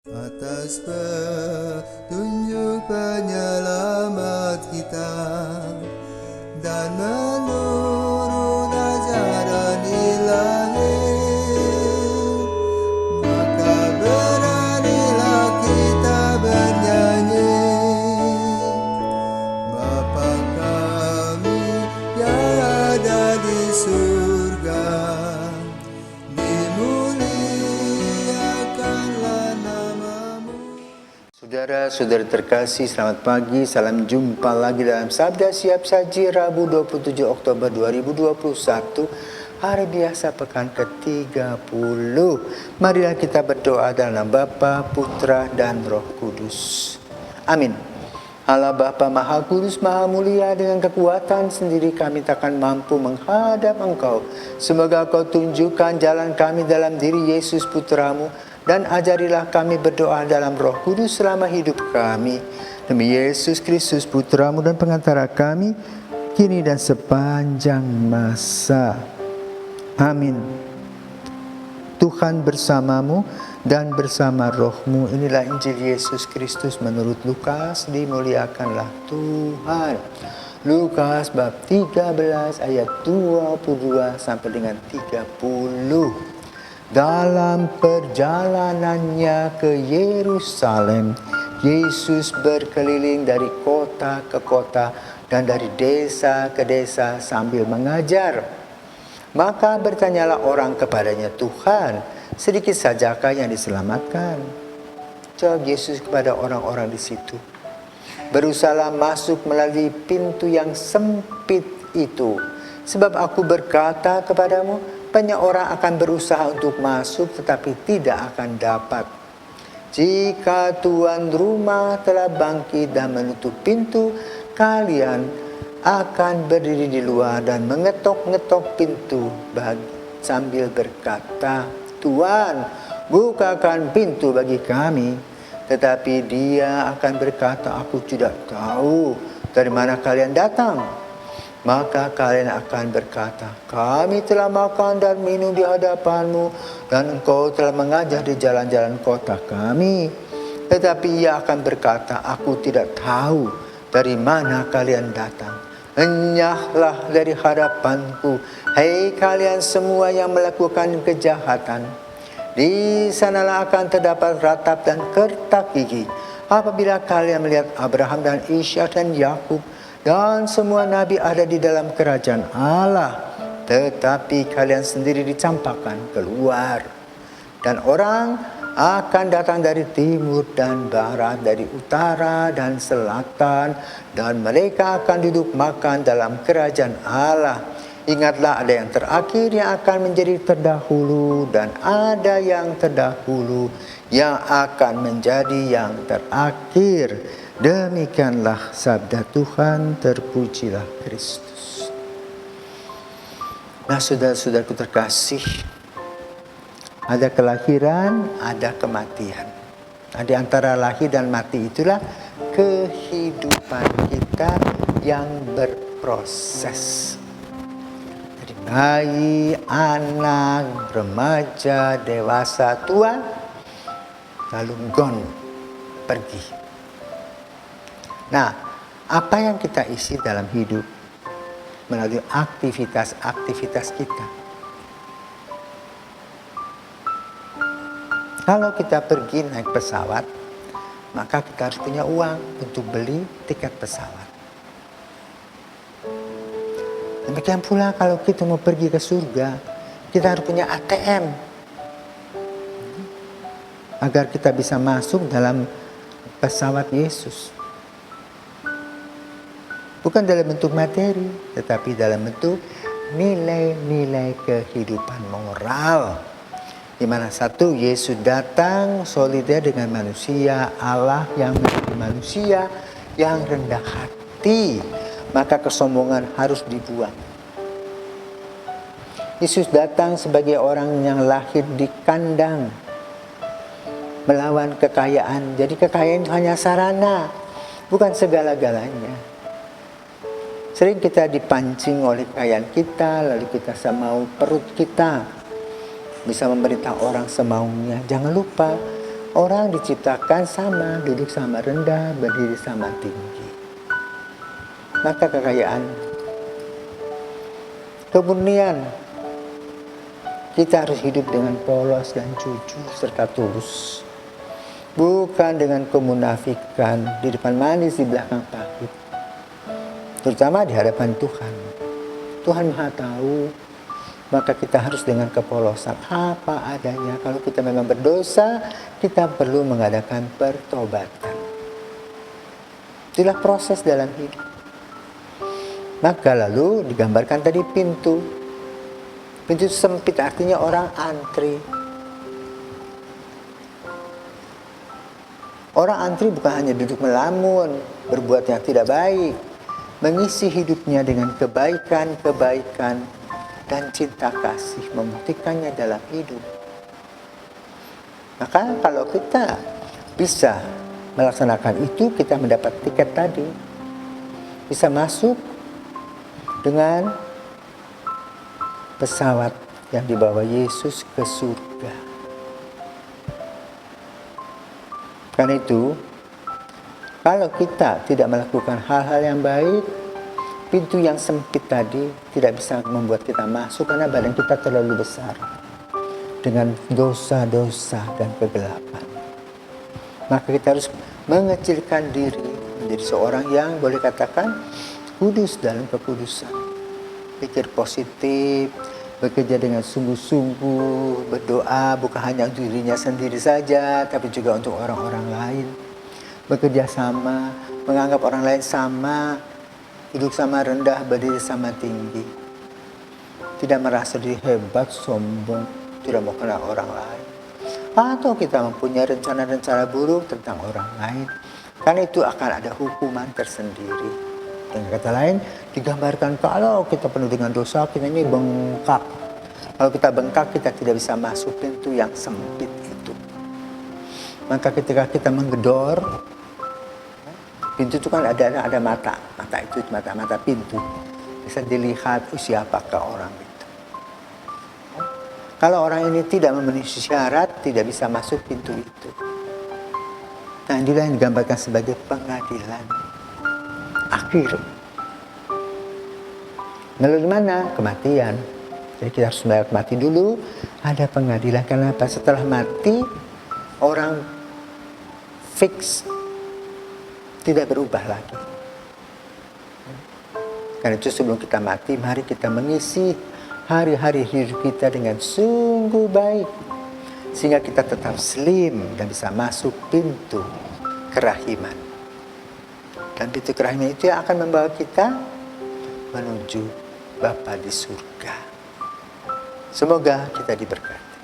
Atas petunjuk penyelamat kita dan menurut ajaran ilahi, maka beranilah kita bernyanyi. Bapa kami yang ada di surga, dimuliakanlah namamu. Saudara-saudara terkasih, selamat pagi. Salam jumpa lagi dalam Sabda Siap Saji Rabu 27 Oktober 2021. Hari biasa pekan ke-30. Marilah kita berdoa dalam Bapa, Putra, dan Roh Kudus. Amin. Allah Bapa Maha Kudus, Maha Mulia, dengan kekuatan sendiri kami takkan mampu menghadap Engkau. Semoga Kau tunjukkan jalan kami dalam diri Yesus Putramu, dan ajarilah kami berdoa dalam Roh Kudus selama hidup kami. Demi Yesus Kristus Putramu dan pengantara kami, kini dan sepanjang masa. Amin. Tuhan bersamamu dan bersama rohmu. Inilah Injil Yesus Kristus menurut Lukas. Dimuliakanlah Tuhan. Lukas bab 13 ayat 22 sampai dengan 30. Dalam perjalanannya ke Yerusalem, Yesus berkeliling dari kota ke kota dan dari desa ke desa sambil mengajar. Maka bertanyalah orang kepadanya, "Tuhan, sedikit sajakah yang diselamatkan?" Jawab Yesus kepada orang-orang di situ, "Berusahalah masuk melalui pintu yang sempit itu. Sebab aku berkata kepadamu, banyak orang akan berusaha untuk masuk tetapi tidak akan dapat. Jika tuan rumah telah bangkit dan menutup pintu, kalian akan berdiri di luar dan mengetok-ngetok pintu sambil berkata, 'Tuan, bukakan pintu bagi kami.' Tetapi dia akan berkata, 'Aku tidak tahu dari mana kalian datang.' Maka kalian akan berkata, 'Kami telah makan dan minum di hadapanmu, dan engkau telah mengajar di jalan-jalan kota kami.' Tetapi ia akan berkata, 'Aku tidak tahu dari mana kalian datang. Enyahlah dari hadapanku, hai kalian semua yang melakukan kejahatan.' Di sanalah akan terdapat ratap dan kertak gigi apabila kalian melihat Abraham dan Ishak dan Yakub dan semua nabi ada di dalam kerajaan Allah, tetapi kalian sendiri dicampakkan keluar. Dan orang akan datang dari timur dan barat, dari utara dan selatan, dan mereka akan duduk makan dalam kerajaan Allah. Ingatlah, ada yang terakhir yang akan menjadi terdahulu, dan ada yang terdahulu yang akan menjadi yang terakhir." Demikianlah sabda Tuhan, terpujilah Kristus. Nah, saudara-saudaraku terkasih, ada kelahiran, ada kematian. Nah, di antara lahir dan mati itulah kehidupan kita yang berproses. Dari bayi, anak, remaja, dewasa, tua, lalu gone, pergi. Nah, apa yang kita isi dalam hidup melalui aktivitas-aktivitas kita. Kalau kita pergi naik pesawat, maka kita harus punya uang untuk beli tiket pesawat. Demikian pula kalau kita mau pergi ke surga, kita harus punya ATM agar kita bisa masuk dalam pesawat Yesus. Bukan dalam bentuk materi, tetapi dalam bentuk nilai-nilai kehidupan moral. Di mana satu, Yesus datang solider dengan manusia, Allah yang menjadi manusia yang rendah hati. Maka kesombongan harus dibuang. Yesus datang sebagai orang yang lahir di kandang, melawan kekayaan. Jadi kekayaan hanya sarana, bukan segala-galanya. Sering kita dipancing oleh kekayaan kita, lalu kita semau perut kita. Bisa memerintah orang semaunya. Jangan lupa, Orang diciptakan sama, duduk sama rendah, berdiri sama tinggi. Maka kekayaan, kemurnian, kita harus hidup dengan polos dan jujur serta tulus. Bukan dengan kemunafikan, di depan manis, di belakang pahit. Terutama di hadapan Tuhan. Tuhan Maha Tahu, maka kita harus dengan kepolosan apa adanya. Kalau kita memang berdosa, kita perlu mengadakan pertobatan. Itulah proses dalam hidup. Maka lalu digambarkan tadi pintu. Pintu sempit artinya orang antri. Orang antri bukan hanya duduk melamun, berbuat yang tidak baik, mengisi hidupnya dengan kebaikan-kebaikan dan cinta kasih, membuktikannya dalam hidup. Maka kalau kita bisa melaksanakan itu, kita mendapat tiket tadi. Bisa masuk dengan pesawat yang dibawa Yesus ke surga. Karena itu, kalau kita tidak melakukan hal-hal yang baik, pintu yang sempit tadi tidak bisa membuat kita masuk karena badan kita terlalu besar dengan dosa-dosa dan kegelapan. Maka kita harus mengecilkan diri menjadi seorang yang boleh katakan kudus dalam kekudusan. Pikir positif, bekerja dengan sungguh-sungguh, berdoa bukan hanya untuk dirinya sendiri saja, tapi juga untuk orang-orang lain. Bekerja sama, menganggap orang lain sama, hidup sama rendah, berdiri sama tinggi. Tidak merasa diri hebat, sombong, tidak mau kenal orang lain. Atau kita mempunyai rencana-rencana buruk tentang orang lain. Karena itu akan ada hukuman tersendiri. Dengan kata lain, digambarkan kalau kita penuh dengan dosa, kita ini bengkak. Kalau kita bengkak, kita tidak bisa masuk pintu yang sempit itu. Maka ketika kita menggedor, pintu itu kan ada mata. Mata itu mata pintu. Bisa dilihat siapakah orang itu. Kalau orang ini tidak memenuhi syarat, tidak bisa masuk pintu itu. Nah, inilah yang digambarkan sebagai pengadilan akhir. Melalui mana? Kematian. Jadi kita harus melihat mati dulu, ada pengadilan. Kenapa? Setelah mati, orang fix, tidak berubah lagi. Karena itu sebelum kita mati, mari kita mengisi hari-hari hidup kita dengan sungguh baik. Sehingga kita tetap slim dan bisa masuk pintu kerahiman. Dan pintu kerahiman itu yang akan membawa kita menuju Bapa di surga. Semoga kita diberkati.